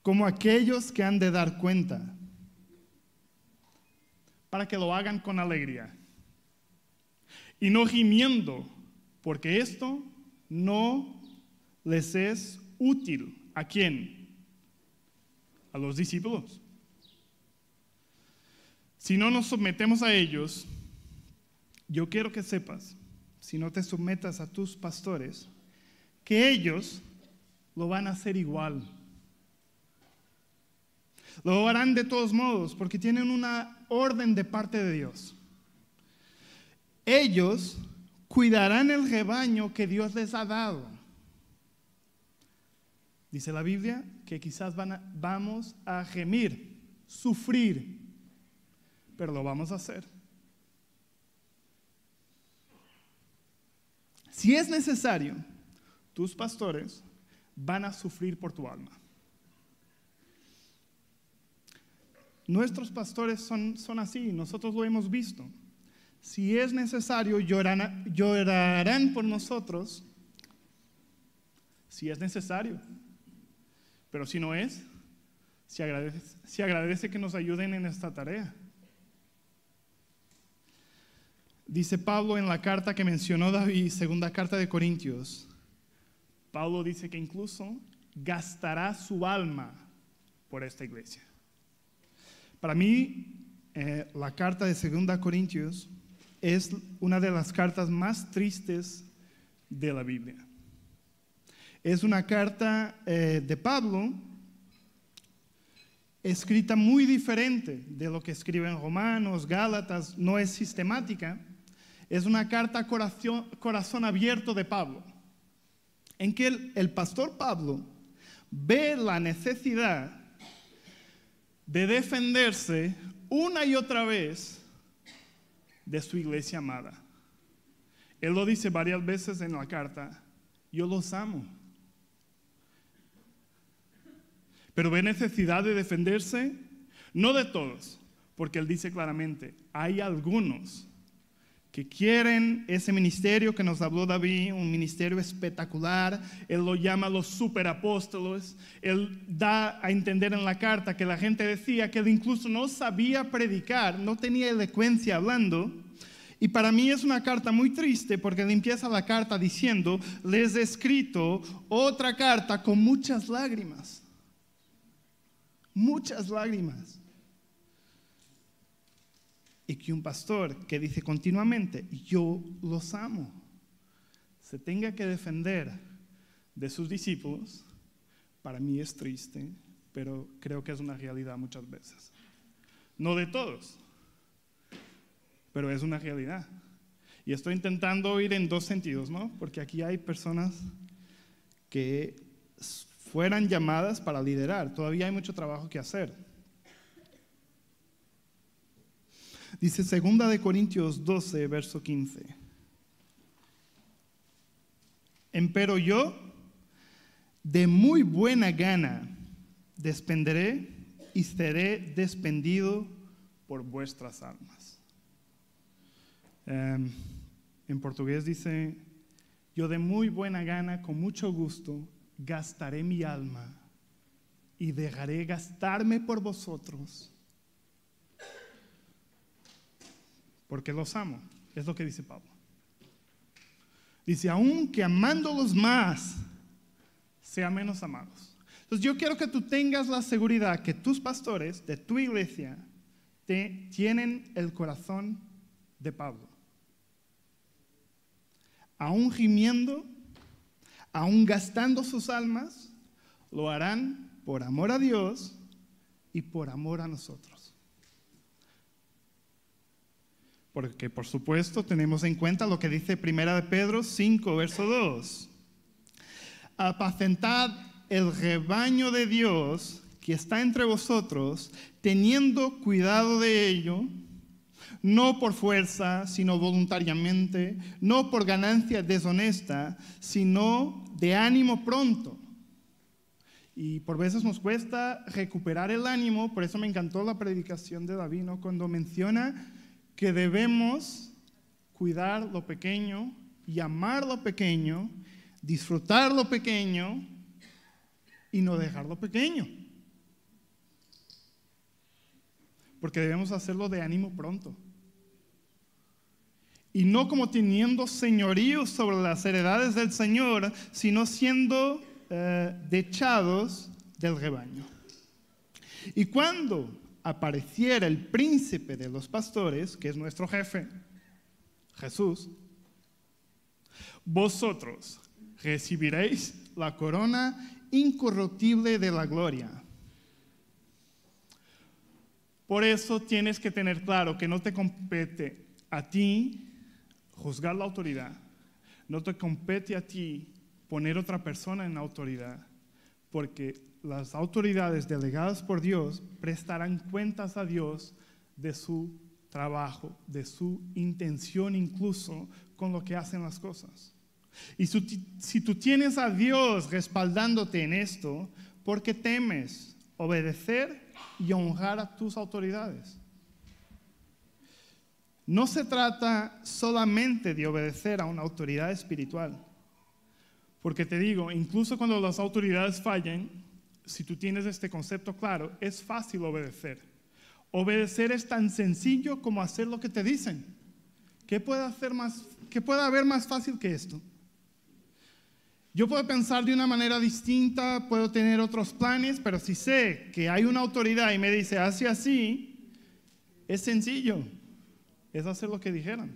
como aquellos que han de dar cuenta, para que lo hagan con alegría y no gimiendo, porque esto no les es útil. ¿A quién? A los discípulos. Si no nos sometemos a ellos, yo quiero que sepas, si no te sometas a tus pastores, que ellos lo van a hacer igual. Lo harán de todos modos, porque tienen una orden de parte de Dios. Ellos cuidarán el rebaño que Dios les ha dado. Dice la Biblia que quizás vamos a gemir, sufrir, pero lo vamos a hacer. Si es necesario, tus pastores van a sufrir por tu alma. Nuestros pastores son así, nosotros lo hemos visto. Si es necesario, llorarán por nosotros, si es necesario. Pero si no es, se agradece que nos ayuden en esta tarea. Dice Pablo en la carta que mencionó David, segunda carta de Corintios. Pablo dice que incluso gastará su alma por esta iglesia. Para mí, la carta de 2 Corintios es una de las cartas más tristes de la Biblia. Es una carta de Pablo escrita muy diferente de lo que escribe en Romanos, Gálatas, no es sistemática. Es una carta corazón abierto de Pablo, en que el pastor Pablo ve la necesidad de defenderse una y otra vez de su iglesia amada. Él lo dice varias veces en la carta: yo los amo. Pero ve necesidad de defenderse, no de todos, porque él dice claramente, hay algunos que quieren ese ministerio que nos habló David, un ministerio espectacular. Él lo llama los superapóstoles. Él da a entender en la carta que la gente decía que él incluso no sabía predicar, no tenía elocuencia hablando. Y para mí es una carta muy triste, porque él empieza la carta diciendo: les he escrito otra carta con muchas lágrimas. Muchas lágrimas. Y que un pastor que dice continuamente, yo los amo, se tenga que defender de sus discípulos, para mí es triste, pero creo que es una realidad muchas veces. No de todos, pero es una realidad. Y estoy intentando ir en dos sentidos, ¿no? Porque aquí hay personas que fueran llamadas para liderar. Todavía hay mucho trabajo que hacer. Dice 2 Corintios 12, verso 15. Empero yo, de muy buena gana, despenderé y seré despendido por vuestras almas. En portugués dice: yo de muy buena gana, con mucho gusto, gastaré mi alma y dejaré gastarme por vosotros, porque los amo. Es lo que dice Pablo. Dice: aunque amándolos más, sean menos amados. Entonces yo quiero que tú tengas la seguridad que tus pastores de tu iglesia tienen el corazón de Pablo. Aún gimiendo, aún gastando sus almas, lo harán por amor a Dios y por amor a nosotros. Porque, por supuesto, tenemos en cuenta lo que dice 1 Pedro 5, verso 2. Apacentad el rebaño de Dios que está entre vosotros, teniendo cuidado de ello, no por fuerza, sino voluntariamente, no por ganancia deshonesta, sino de ánimo pronto. Y por veces nos cuesta recuperar el ánimo. Por eso me encantó la predicación de David, ¿no? Cuando menciona que debemos cuidar lo pequeño y amar lo pequeño, disfrutar lo pequeño y no dejar lo pequeño. Porque debemos hacerlo de ánimo pronto. Y no como teniendo señorío sobre las heredades del Señor, sino siendo dechados del rebaño. Y cuando apareciera el príncipe de los pastores, que es nuestro jefe, Jesús, vosotros recibiréis la corona incorruptible de la gloria. Por eso tienes que tener claro que no te compete a ti juzgar la autoridad, no te compete a ti poner otra persona en la autoridad, porque las autoridades delegadas por Dios prestarán cuentas a Dios de su trabajo, de su intención incluso con lo que hacen las cosas. Y si tú tienes a Dios respaldándote en esto, ¿por qué temes obedecer y honrar a tus autoridades? No se trata solamente de obedecer a una autoridad espiritual, Porque te digo, incluso cuando las autoridades fallen, si tú tienes este concepto claro, es fácil obedecer. Obedecer es tan sencillo como hacer lo que te dicen. ¿Qué puede haber más fácil que esto? Yo puedo pensar de una manera distinta, puedo tener otros planes, pero si sé que hay una autoridad y me dice, hace así, es sencillo. Es hacer lo que dijeran.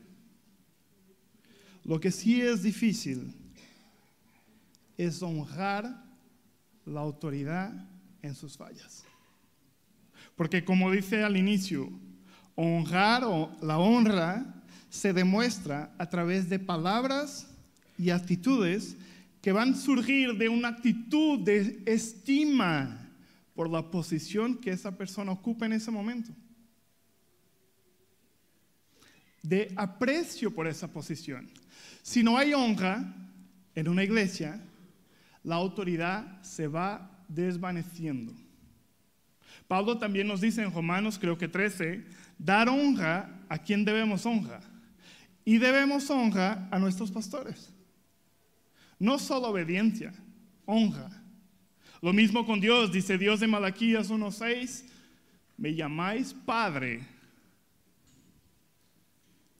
Lo que sí es difícil es honrar la autoridad en sus fallas. Porque como dice al inicio, honrar o la honra se demuestra a través de palabras y actitudes que van a surgir de una actitud de estima por la posición que esa persona ocupa en ese momento. De aprecio por esa posición. Si no hay honra en una iglesia, la autoridad se va desvaneciendo. Pablo también nos dice en Romanos, creo que 13, dar honra a quien debemos honra. Y debemos honra a nuestros pastores. No solo obediencia, honra. Lo mismo con Dios, dice Dios de Malaquías 1:6, me llamáis Padre.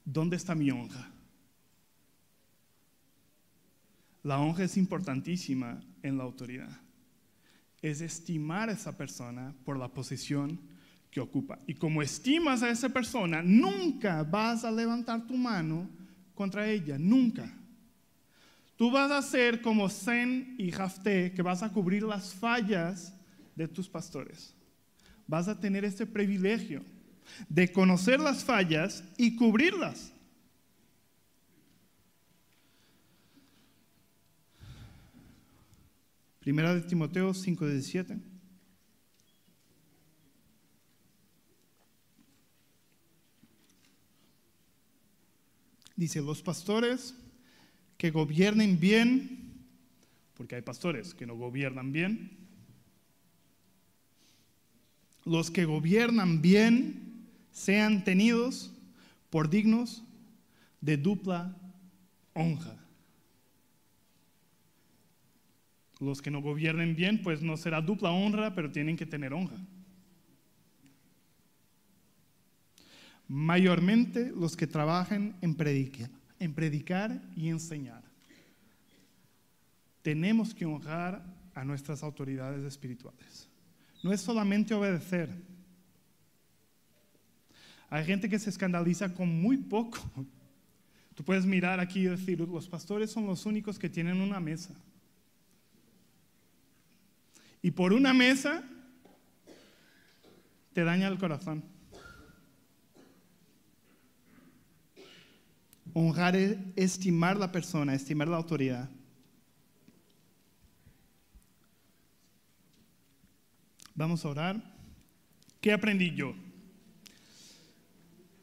¿Dónde está mi honra? La honra es importantísima en la autoridad. Es estimar a esa persona por la posición que ocupa. Y como estimas a esa persona, nunca vas a levantar tu mano contra ella, nunca. Tú vas a ser como Zen y Jafté, que vas a cubrir las fallas de tus pastores. Vas a tener ese privilegio de conocer las fallas y cubrirlas. Primera de Timoteo 5:17. Dice, los pastores que gobiernen bien, porque hay pastores que no gobiernan bien, los que gobiernan bien sean tenidos por dignos de dupla honra. Los que no gobiernen bien, pues no será dupla honra, pero tienen que tener honra. Mayormente los que trabajan en predicar y enseñar. Tenemos que honrar a nuestras autoridades espirituales. No es solamente obedecer. Hay gente que se escandaliza con muy poco. Tú puedes mirar aquí y decir, los pastores son los únicos que tienen una mesa. Y por una mesa te daña el corazón. Honrar es estimar la persona, estimar la autoridad. Vamos a orar. ¿Qué aprendí yo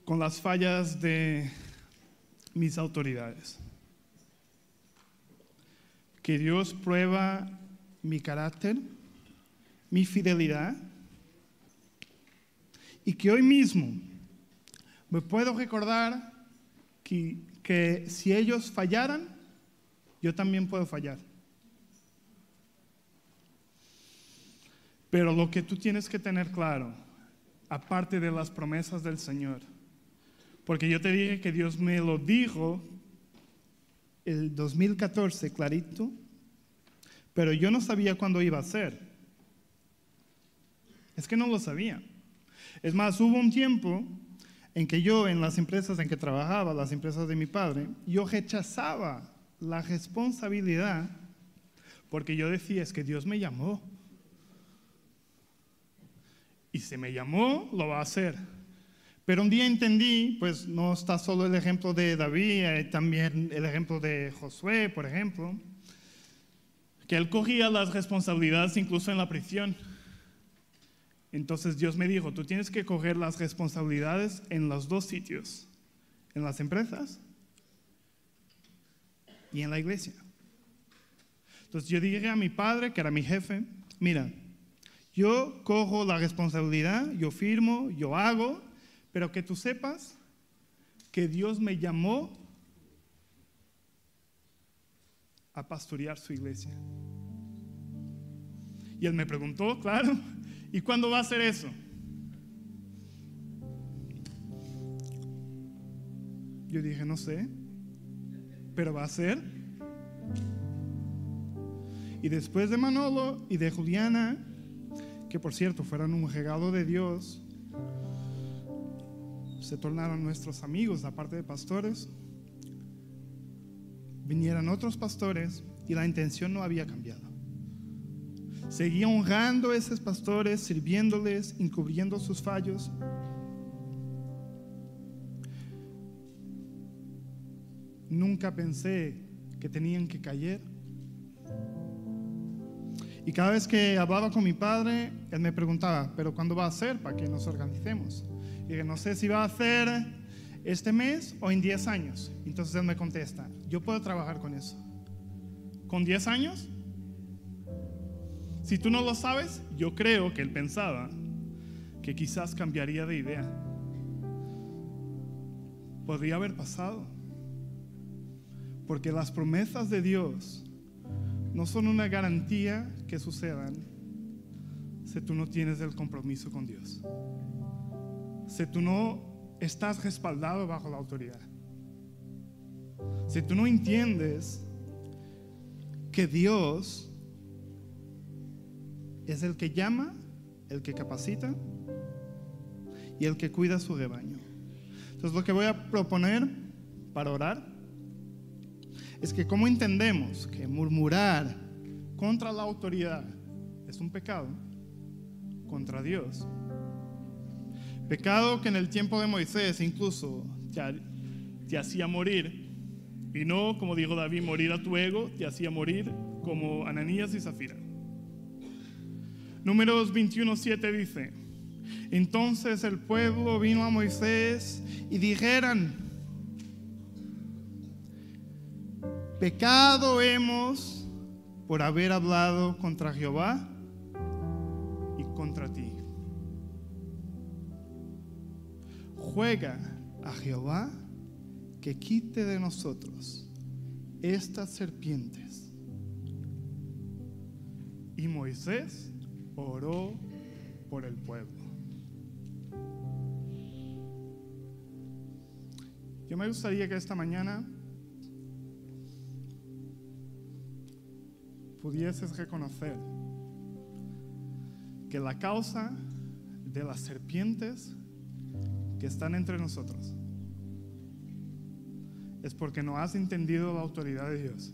con las fallas de mis autoridades? Que Dios prueba mi carácter, mi fidelidad, y que hoy mismo me puedo recordar que si ellos fallaran, yo también puedo fallar. Pero lo que tú tienes que tener claro, aparte de las promesas del Señor, porque yo te dije que Dios me lo dijo el 2014 clarito, pero yo no sabía cuándo iba a ser. Es que no lo sabía. Es más, hubo un tiempo en que yo, en las empresas en que trabajaba, las empresas de mi padre, yo rechazaba la responsabilidad porque yo decía, es que Dios me llamó. Y si me llamó, lo va a hacer. Pero un día entendí, pues no está solo el ejemplo de David, también el ejemplo de Josué, por ejemplo, que él cogía las responsabilidades incluso en la prisión. Entonces Dios me dijo, tú tienes que coger las responsabilidades en los dos sitios, en las empresas y en la iglesia. Entonces yo dije a mi padre, que era mi jefe, mira, yo cojo la responsabilidad, yo firmo, yo hago, pero que tú sepas que Dios me llamó a pastorear su iglesia. Y él me preguntó, claro, ¿y cuándo va a hacer eso? Yo dije, no sé, pero va a ser. Y después de Manolo y de Juliana, que por cierto fueron un regalo de Dios, se tornaron nuestros amigos, aparte de pastores, vinieron otros pastores y la intención no había cambiado. Seguía honrando a esos pastores, sirviéndoles, encubriendo sus fallos. Nunca pensé que tenían que caer. Y cada vez que hablaba con mi padre, él me preguntaba, ¿pero cuándo va a ser para que nos organicemos? Y dije, no sé si va a hacer este mes o en 10 años. Entonces él me contesta, yo puedo trabajar con eso. ¿Con 10 años? Si tú no lo sabes, yo creo que él pensaba que quizás cambiaría de idea. Podría haber pasado. Porque las promesas de Dios no son una garantía que sucedan si tú no tienes el compromiso con Dios. Si tú no estás respaldado bajo la autoridad. Si tú no entiendes que Dios es el que llama, el que capacita y el que cuida su rebaño. Entonces lo que voy a proponer para orar es que como entendemos que murmurar contra la autoridad es un pecado contra Dios, pecado que en el tiempo de Moisés incluso te hacía morir, y no, como dijo David, morir a tu ego, te hacía morir como Ananías y Zafira. Números 21:7 dice, entonces el pueblo vino a Moisés y dijeron, pecado hemos por haber hablado contra Jehová y contra ti. Ruega a Jehová que quite de nosotros estas serpientes. Y Moisés oró por el pueblo. Yo me gustaría que esta mañana pudieses reconocer que la causa de las serpientes que están entre nosotros es porque no has entendido la autoridad de Dios.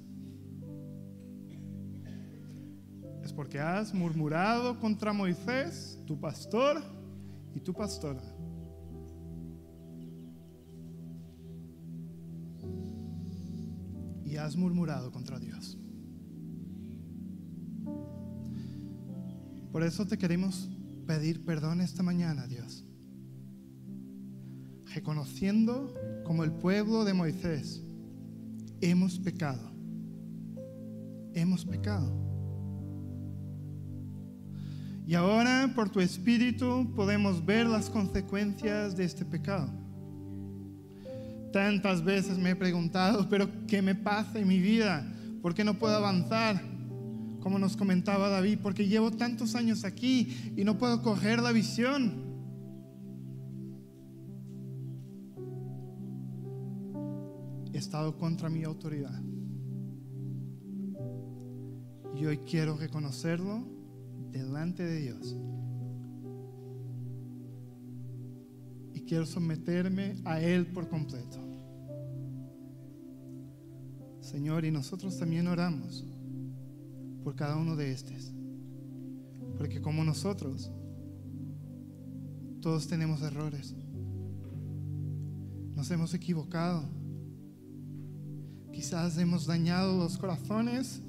Es porque has murmurado contra Moisés, tu pastor y tu pastora. Y has murmurado contra Dios. Por eso te queremos pedir perdón esta mañana, Dios. Reconociendo como el pueblo de Moisés, hemos pecado. Hemos pecado. Y ahora, por tu Espíritu, podemos ver las consecuencias de este pecado. Tantas veces me he preguntado, ¿pero qué me pasa en mi vida? ¿Por qué no puedo avanzar? Como nos comentaba David, porque llevo tantos años aquí y no puedo coger la visión. He estado contra mi autoridad. Y hoy quiero reconocerlo delante de Dios. Y quiero someterme a Él por completo. Señor, y nosotros también oramos por cada uno de estos, porque como nosotros todos tenemos errores, nos hemos equivocado, quizás hemos dañado los corazones,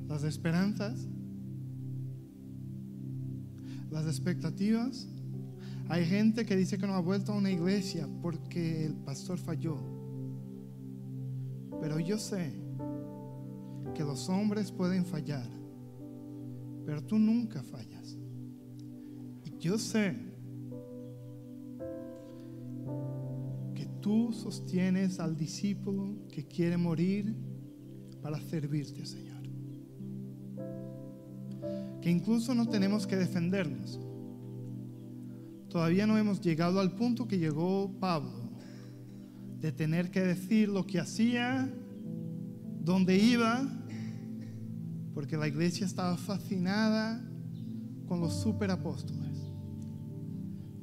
las esperanzas, las expectativas. Hay gente que dice que no ha vuelto a una iglesia porque el pastor falló, pero yo sé que los hombres pueden fallar, pero tú nunca fallas. Y yo sé que tú sostienes al discípulo que quiere morir para servirte, Señor. Que incluso no tenemos que defendernos. Todavía no hemos llegado al punto que llegó Pablo, de tener que decir lo que hacía, dónde iba, porque la iglesia estaba fascinada con los superapóstoles.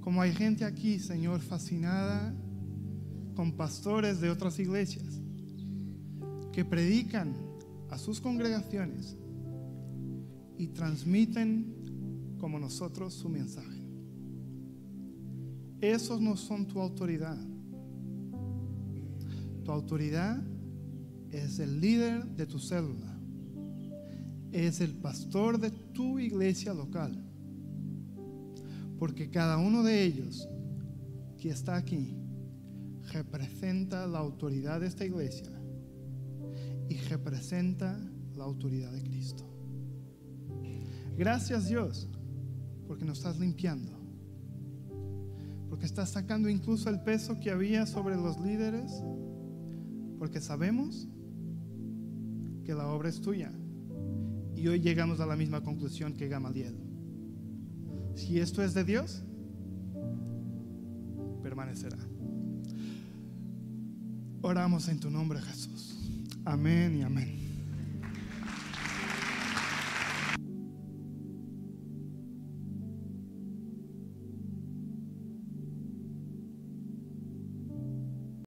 Como hay gente aquí, Señor, fascinada con pastores de otras iglesias que predican a sus congregaciones y transmiten como nosotros su mensaje. Esos no son tu autoridad. Tu autoridad es el líder de tu célula, es el pastor de tu iglesia local, porque cada uno de ellos que está aquí representa la autoridad de esta iglesia y representa la autoridad de Cristo. Gracias, Dios, porque nos estás limpiando, porque estás sacando incluso el peso que había sobre los líderes, porque sabemos que la obra es tuya. Y hoy llegamos a la misma conclusión que Gamaliel. Si esto es de Dios, permanecerá. Oramos en tu nombre, Jesús. Amén y amén.